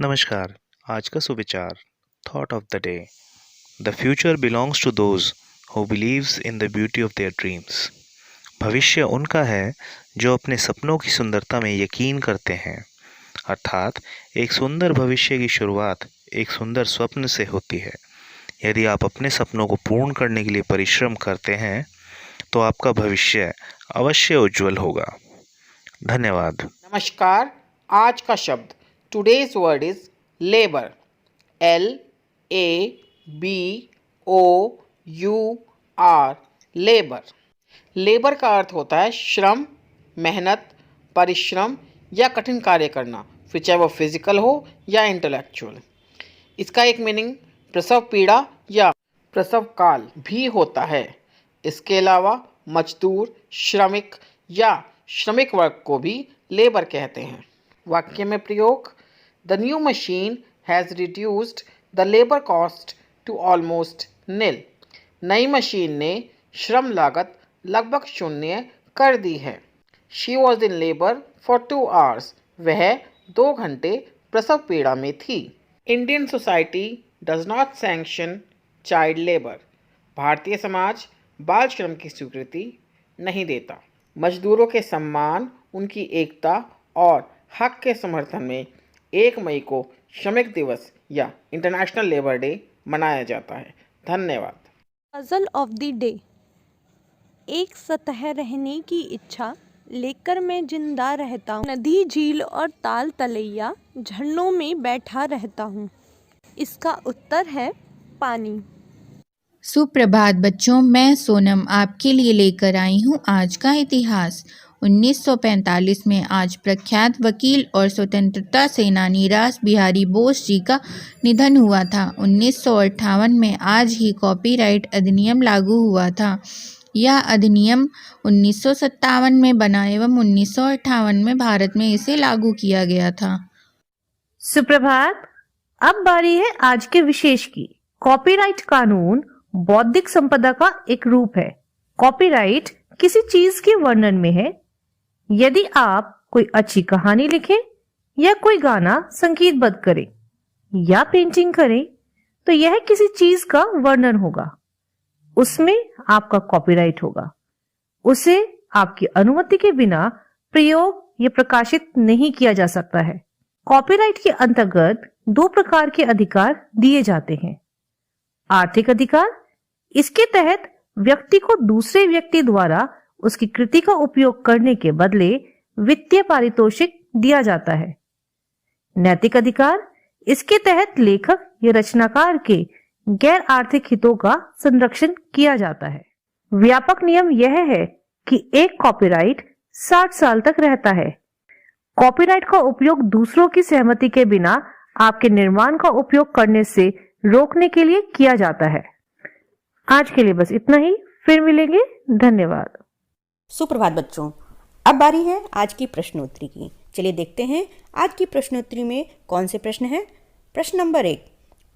नमस्कार। आज का सुविचार thought of the day. The future belongs to those who believes in the beauty of their dreams. भविष्य उनका है जो अपने सपनों की सुंदरता में यकीन करते हैं। अर्थात एक सुंदर भविष्य की शुरुआत एक सुंदर स्वप्न से होती है। यदि आप अपने सपनों को पूर्ण करने के लिए परिश्रम करते हैं तो आपका भविष्य अवश्य उज्जवल होगा। धन्यवाद। नमस्कार। आज का शब्द today's word is labour. LABOUR labour. Labour का अर्थ होता है श्रम, मेहनत, परिश्रम या कठिन कार्य करना, फिर चाहे वो फिजिकल हो या इंटेलेक्चुअल। इसका एक मीनिंग प्रसव पीड़ा या प्रसव काल भी होता है। इसके अलावा मजदूर, श्रमिक या श्रमिक वर्ग को भी लेबर कहते हैं। वाक्य में प्रयोग: the new machine has reduced the labour cost to almost nil. नई मशीन ने श्रम लागत लगभग शून्य कर दी है। She was in labour for 2 hours। वह 2 घंटे प्रसव पीड़ा में थी। Indian society does not sanction child labour. Bharatiya Samaj बाल श्रम की स्वीकृति नहीं देता। मजदूरों के सम्मान, उनकी एकता और हक के समर्थन में 1 मई को श्रमिक दिवस या इंटरनेशनल लेबर डे मनाया जाता है। धन्यवाद। Puzzle of the day. एक सतह रहने की इच्छा लेकर मैं जिंदा रहता हूँ। नदी, झील और ताल तलैया झरनों में बैठा रहता हूँ। इसका उत्तर है पानी। सुप्रभात बच्चों, मैं सोनम आपके लिए लेकर आई हूँ आज का इतिहास। 1945 में आज प्रख्यात वकील और स्वतंत्रता सेनानी रास बिहारी बोस जी का निधन हुआ था। 1958 में आज ही कॉपीराइट अधिनियम लागू हुआ था। यह अधिनियम 1957 में बना एवं 1958 में भारत में इसे लागू किया गया था। सुप्रभात। अब बारी है आज के विशेष की। कॉपीराइट कानून बौद्धिक संपदा का एक रूप है। कॉपीराइट किसी चीज के वर्णन में है। यदि आप कोई अच्छी कहानी लिखें या कोई गाना संगीतबद्ध करें या पेंटिंग करें तो यह किसी चीज का वर्णन होगा। उसमें आपका कॉपीराइट होगा। उसे आपकी अनुमति के बिना प्रयोग या प्रकाशित नहीं किया जा सकता है। कॉपीराइट के अंतर्गत 2 प्रकार के अधिकार दिए जाते हैं। आर्थिक अधिकार, इसके तहत व्यक्ति को दूसरे व्यक्ति द्वारा उसकी कृति का उपयोग करने के बदले वित्तीय पारितोषिक दिया जाता है। नैतिक अधिकार, इसके तहत लेखक या रचनाकार के गैर आर्थिक हितों का संरक्षण किया जाता है। व्यापक नियम यह है कि एक कॉपीराइट 60 साल तक रहता है। कॉपीराइट का उपयोग दूसरों की सहमति के बिना आपके निर्माण का उपयोग करने से रोकने के लिए किया जाता है। आज के लिए बस इतना ही, फिर मिलेंगे। धन्यवाद। सुप्रभात बच्चों, अब बारी है आज की प्रश्नोत्तरी की। चलिए देखते हैं आज की प्रश्नोत्तरी में कौन से प्रश्न हैं। प्रश्न नंबर 1,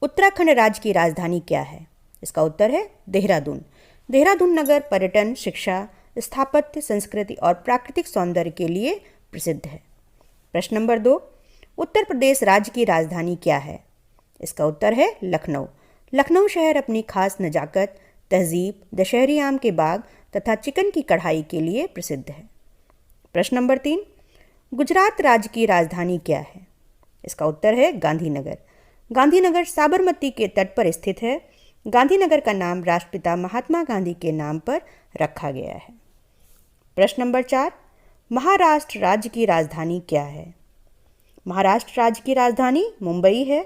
उत्तराखंड राज्य की राजधानी क्या है? इसका उत्तर है देहरादून। देहरादून नगर पर्यटन, शिक्षा, स्थापत्य, संस्कृति और प्राकृतिक सौंदर्य के लिए प्रसिद्ध है। प्रश्न नंबर 2, उत्तर प्रदेश राज्य की राजधानी क्या है? इसका उत्तर है लखनऊ। लखनऊ शहर अपनी खास नजाकत, तहजीब, दशहरी आम के बाग तथा चिकन की कढ़ाई के लिए प्रसिद्ध है। प्रश्न नंबर 3, गुजरात राज्य की राजधानी क्या है? इसका उत्तर है गांधीनगर। गांधीनगर साबरमती के तट पर स्थित है। गांधीनगर का नाम राष्ट्रपिता महात्मा गांधी के नाम पर रखा गया है। प्रश्न नंबर 4, महाराष्ट्र राज्य की राजधानी क्या है? महाराष्ट्र राज्य की राजधानी मुंबई है।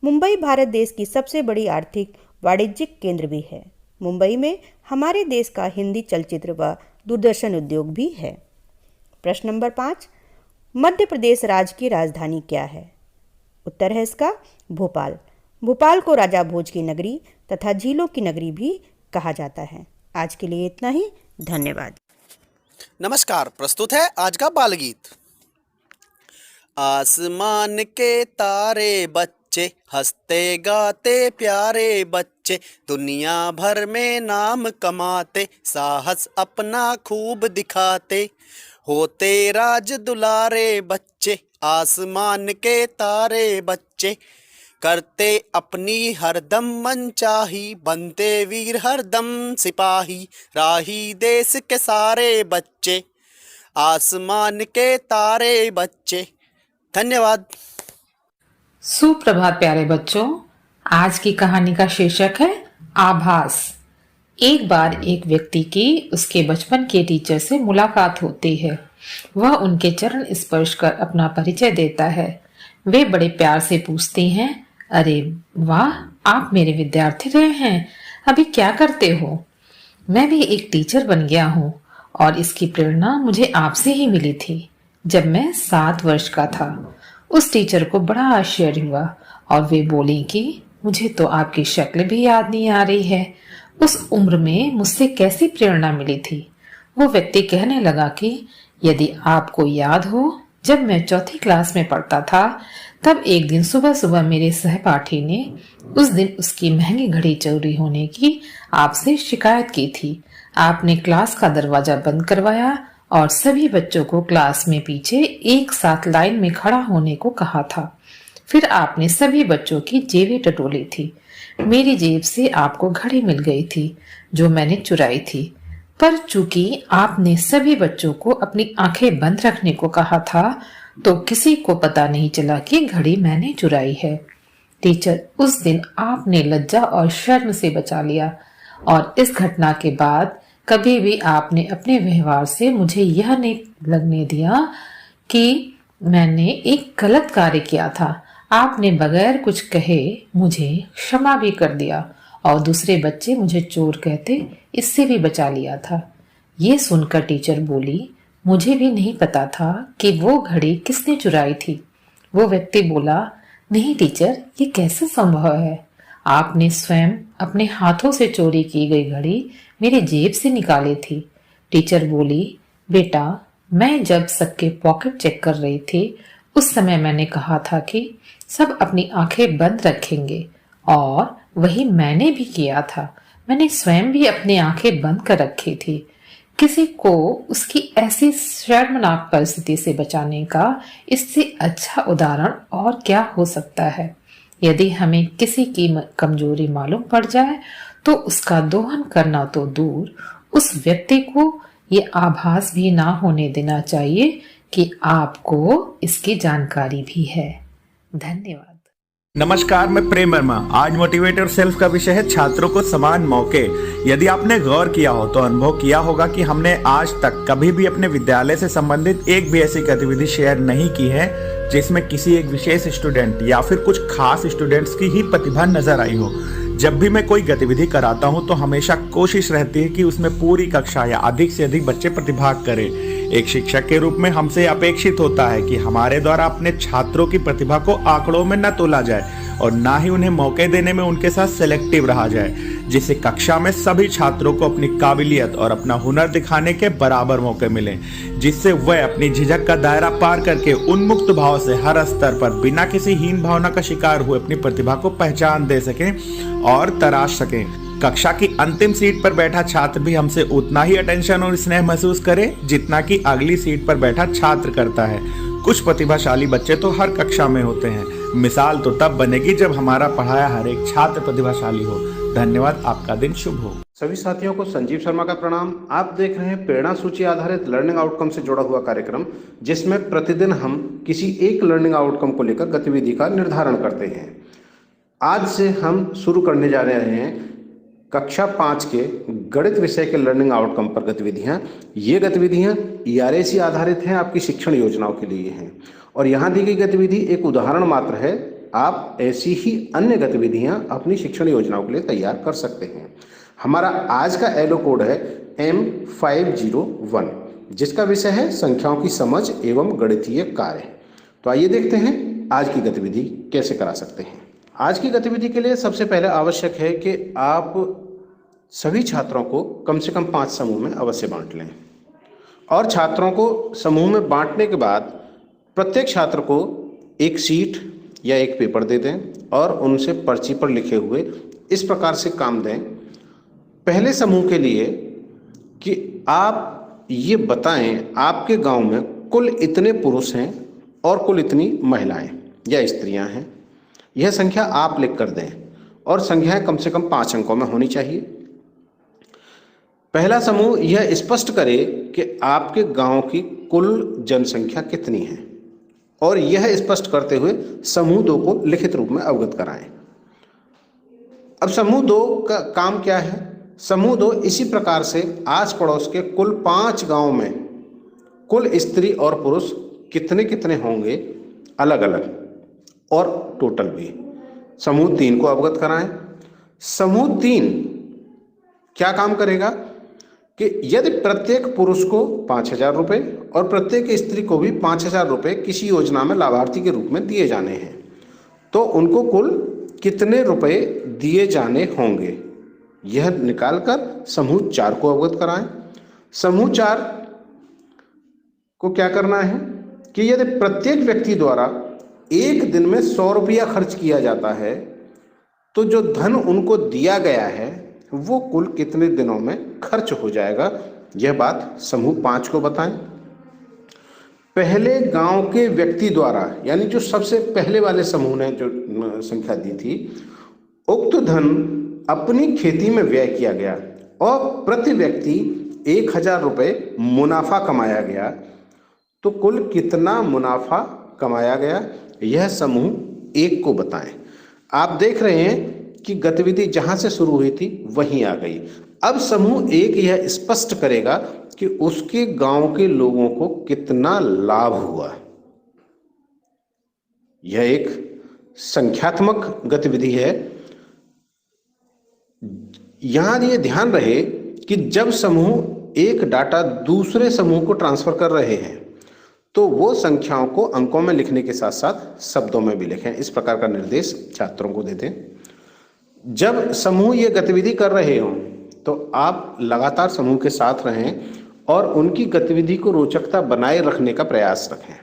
मुंबई भारत देश की सबसे बड़ी आर्थिक वाणिज्यिक केंद्र भी है। मुंबई में हमारे देश का हिंदी चलचित्र व दूरदर्शन उद्योग भी है। प्रश्न नंबर 5, मध्य प्रदेश राज्य की राजधानी क्या है? उत्तर है इसका भोपाल। भोपाल को राजा भोज की नगरी तथा झीलों की नगरी भी कहा जाता है। आज के लिए इतना ही, धन्यवाद। नमस्कार, प्रस्तुत है आज का बाल गीत। आसमान के तारे बच्चे, हंसते गाते प्यारे बच्चे, बच्चे, दुनिया भर में नाम कमाते, साहस अपना खूब दिखाते, होते राज दुलारे बच्चे, आसमान के तारे बच्चे, करते अपनी हरदम मनचाही, बनते वीर हरदम सिपाही, राही देश के सारे बच्चे, आसमान के तारे बच्चे। धन्यवाद। सुप्रभात प्यारे बच्चों, आज की कहानी का शीर्षक है आभास। एक बार एक व्यक्ति की उसके बचपन के टीचर से मुलाकात होती है। वह उनके चरण स्पर्श कर अपना परिचय देता है। वे बड़े प्यार से पूछती हैं, अरे वाह, आप मेरे विद्यार्थी रहे हैं, अभी क्या करते हो? मैं भी एक टीचर बन गया हूँ और इसकी प्रेरणा मुझे आपसे ही मिली थी जब मैं 7 वर्ष का था। उस टीचर को बड़ा आश्चर्य हुआ और वे बोली कि मुझे तो आपकी शक्ल भी याद नहीं आ रही है। उस उम्र में मुझसे कैसी प्रेरणा मिली थी? वो व्यक्ति कहने लगा कि यदि आपको याद हो, जब मैं 4th क्लास में पढ़ता था, तब एक दिन सुबह सुबह मेरे सहपाठी ने उस दिन उसकी महंगी घड़ी चोरी होने की आपसे शिकायत की थी। आपने क्लास का दरवाजा बंद करवाया और सभी बच्चों को क्लास में पीछे एक साथ लाइन में खड़ा होने को कहा था। फिर आपने सभी बच्चों की जेबें टटोली थी। मेरी जेब से आपको घड़ी मिल गई थी जो मैंने चुराई थी, पर चूंकि आपने सभी बच्चों को अपनी आंखें बंद रखने को कहा था, तो किसी को पता नहीं चला कि घड़ी मैंने चुराई है। टीचर, उस दिन आपने लज्जा और शर्म से बचा लिया और इस घटना के बाद कभी भी आपने अपने व्यवहार से मुझे यह नहीं लगने दिया कि मैंने एक गलत कार्य किया था। आपने बगैर कुछ कहे मुझे क्षमा भी कर दिया और दूसरे बच्चे मुझे चोर कहते इससे भी बचा लिया था। ये सुनकर टीचर बोली, मुझे भी नहीं पता था कि वो घड़ी किसने चुराई थी। वो व्यक्ति बोला, नहीं टीचर, ये कैसे संभव है? आपने स्वयं अपने हाथों से चोरी की गई घड़ी मेरी जेब से निकाली थी। टीचर बोली, बेटा, मैं जब सबके पॉकेट चेक कर रही थी, उस समय मैंने कहा था कि सब अपनी आंखें बंद रखेंगे और वही मैंने भी किया था। मैंने स्वयं भी अपनी आंखें बंद कर रखी थी। किसी को उसकी ऐसी शर्मनाक परिस्थिति से बचाने का इससे अच्छा उदाहरण और क्या हो सकता है? यदि हमें किसी की कमजोरी मालूम पड़ जाए तो उसका दोहन करना तो दूर, उस व्यक्ति को ये आभास भी ना होने देना चाहिए कि आपको इसकी जानकारी भी है। धन्यवाद। नमस्कार, मैं प्रेम वर्मा। आज मोटिवेटर सेल्फ का विषय है छात्रों को समान मौके। यदि आपने गौर किया हो तो अनुभव किया होगा कि हमने आज तक कभी भी अपने विद्यालय से संबंधित एक भी ऐसी गतिविधि शेयर नहीं की है जिसमें किसी एक विशेष स्टूडेंट या फिर कुछ खास स्टूडेंट्स की ही प्रतिभा नजर आई हो। जब भी मैं कोई गतिविधि कराता हूं तो हमेशा कोशिश रहती है कि उसमें पूरी कक्षा या अधिक से अधिक बच्चे प्रतिभाग करें। एक शिक्षक के रूप में हमसे अपेक्षित होता है कि हमारे द्वारा अपने छात्रों की प्रतिभा को आंकड़ों में न तोला जाए और ना ही उन्हें मौके देने में उनके साथ सेलेक्टिव रहा जाए, जिससे कक्षा में सभी छात्रों को अपनी काबिलियत और अपना हुनर दिखाने के बराबर मौके मिले, जिससे वह अपनी झिझक का दायरा पार करके उन्मुक्त भाव से हर स्तर पर बिना किसी हीन भावना का शिकार हुए अपनी प्रतिभा को पहचान दे सकें और तराश सकें। कक्षा की अंतिम सीट पर बैठा छात्र भी हमसे उतना ही अटेंशन और स्नेह महसूस करे जितना कि अगली सीट पर बैठा छात्र करता है। कुछ प्रतिभाशाली बच्चे तो हर कक्षा में होते हैं। मिसाल तो तब बनेगी जब हमारा पढ़ाया हर एक छात्र प्रतिभाशाली हो। धन्यवाद। आपका दिन शुभ हो। सभी साथियों को संजीव शर्मा का प्रणाम। आप देख रहे हैं प्रेरणा सूची आधारित लर्निंग आउटकम से जुड़ा हुआ कार्यक्रम, जिसमें प्रतिदिन हम किसी एक लर्निंग आउटकम को लेकर गतिविधि का निर्धारण करते हैं। आज से हम शुरू करने जा रहे हैं कक्षा 5 के गणित विषय के लर्निंग आउटकम पर गतिविधियां। ये गतिविधियां ERAC आधारित हैं, आपकी शिक्षण योजनाओं के लिए हैं और यहाँ दी गई गतिविधि एक उदाहरण मात्र है। आप ऐसी ही अन्य गतिविधियां अपनी शिक्षण योजनाओं के लिए तैयार कर सकते हैं। हमारा आज का एलो कोड है M501, जिसका विषय है संख्याओं की समझ एवं गणितीय कार्य। तो आइए देखते हैं आज की गतिविधि कैसे करा सकते हैं। आज की गतिविधि के लिए सबसे पहले आवश्यक है कि आप सभी छात्रों को कम से कम 5 समूह में अवश्य बांट लें और छात्रों को समूह में बांटने के बाद प्रत्येक छात्र को एक शीट या एक पेपर दे दें और उनसे पर्ची पर लिखे हुए इस प्रकार से काम दें। पहले समूह के लिए कि आप ये बताएं आपके गांव में कुल इतने पुरुष हैं और कुल इतनी महिलाएं या स्त्रियां हैं। यह संख्या आप लिख कर दें और संख्याएं कम से कम 5 अंकों में होनी चाहिए। पहला समूह यह स्पष्ट करे कि आपके गांव की कुल जनसंख्या कितनी है और यह स्पष्ट करते हुए समूह 2 को लिखित रूप में अवगत कराएं। अब समूह 2 का काम क्या है? समूह 2 इसी प्रकार से आस पड़ोस के कुल 5 गांव में कुल स्त्री और पुरुष कितने कितने होंगे अलग अलग और टोटल भी समूह 3 को अवगत कराएं। समूह 3 क्या काम करेगा कि यदि प्रत्येक पुरुष को 5,000 रुपये और प्रत्येक स्त्री को भी 5,000 रुपये किसी योजना में लाभार्थी के रूप में दिए जाने हैं तो उनको कुल कितने रुपए दिए जाने होंगे, यह निकालकर समूह 4 को अवगत कराएं। समूह 4 को क्या करना है कि यदि प्रत्येक व्यक्ति द्वारा एक दिन में 100 रुपया खर्च किया जाता है तो जो धन उनको दिया गया है वो कुल कितने दिनों में खर्च हो जाएगा, यह बात समूह 5 को बताएं। पहले गांव के व्यक्ति द्वारा यानी जो सबसे पहले वाले समूह ने जो संख्या दी थी, उक्त धन अपनी खेती में व्यय किया गया और प्रति व्यक्ति 1,000 रुपये मुनाफा कमाया गया तो कुल कितना मुनाफा कमाया गया, यह समूह 1 को बताएं। आप देख रहे हैं कि गतिविधि जहां से शुरू हुई थी वहीं आ गई। अब समूह 1 यह स्पष्ट करेगा कि उसके गांव के लोगों को कितना लाभ हुआ। यह एक संख्यात्मक गतिविधि है। यहां यह ध्यान रहे कि जब समूह 1 डाटा दूसरे समूह को ट्रांसफर कर रहे हैं तो वो संख्याओं को अंकों में लिखने के साथ साथ शब्दों में भी लिखें। इस प्रकार का निर्देश छात्रों को देते हैं। जब समूह ये गतिविधि कर रहे हों तो आप लगातार समूह के साथ रहें और उनकी गतिविधि को रोचकता बनाए रखने का प्रयास रखें।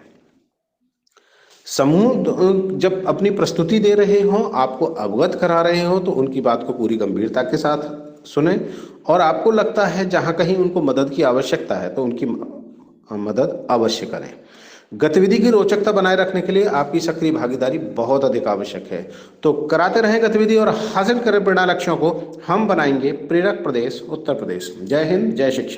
समूह जब अपनी प्रस्तुति दे रहे हों, आपको अवगत करा रहे हों तो उनकी बात को पूरी गंभीरता के साथ सुने और आपको लगता है जहां कहीं उनको मदद की आवश्यकता है तो उनकी मदद अवश्य करें। गतिविधि की रोचकता बनाए रखने के लिए आपकी सक्रिय भागीदारी बहुत अधिक आवश्यक है। तो कराते रहें गतिविधि और हासिल करें प्रेरणा लक्ष्यों को। हम बनाएंगे प्रेरक प्रदेश उत्तर प्रदेश। जय हिंद, जय शिक्षा।